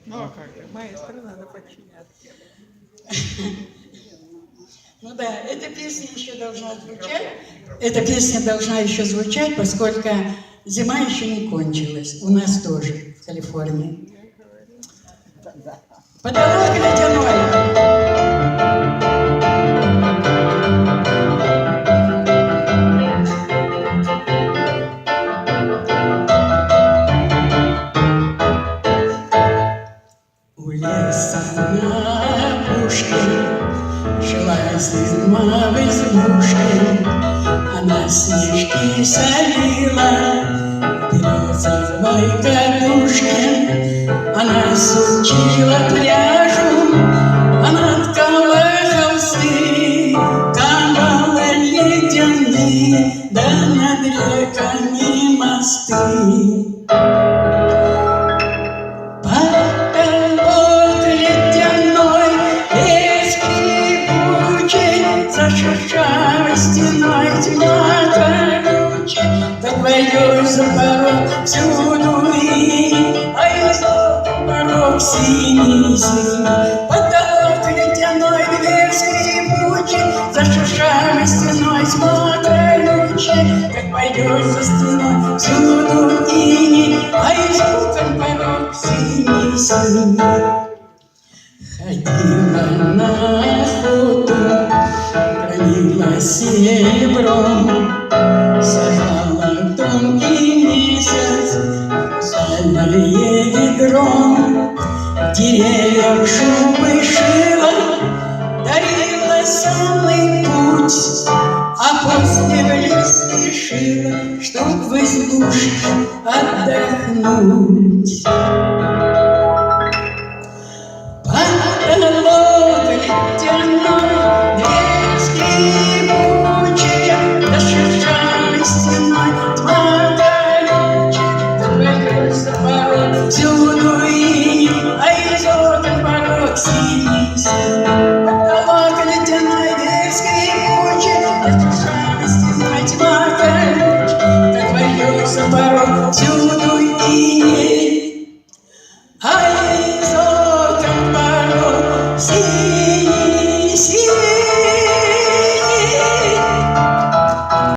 Ну а как же, маэстро надо подчиняться. Ну да, эта песня еще должна звучать. Эта песня должна еще звучать, поскольку зима еще не кончилась. У нас тоже, в Калифорнии. Потолок ледяной. У леса на опушке жила зима в избушке. Она снежки солила в березовой кадушке. Она сучила пряжу, она ткала холсты, каналы ледяные, да над реками мосты. Зашуршала стеной тьма колючая, так войдешь за порог всюду и, а из порог синий-синий. Потолок ледяной, дверь скрипучая, зашуршала стеной тьма колючая, так пойдешь за стеной всюду и, а из порог синий-синий. Ходила на охоту, гранила серебром, сажала тонкий месяц, сальное ведром, в деревьях шубы шила, дарила самый путь, а после в лес спешила, чтоб в избушке отдохнуть.